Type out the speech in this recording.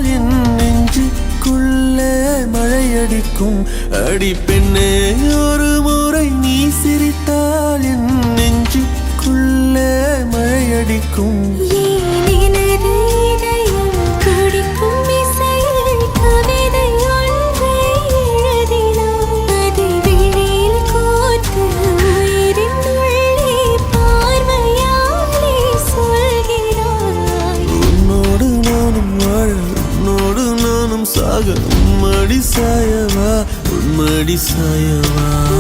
என் நெஞ்சுக்குள்ளே மழையடிக்கும். அடி பெண்ணே, ஒரு முறை நீ சிரித்தால் என் நெஞ்சுக்குள்ளே மழையடிக்கும். சாக உம்மடி சாயவா, உம்மடி சாயவா.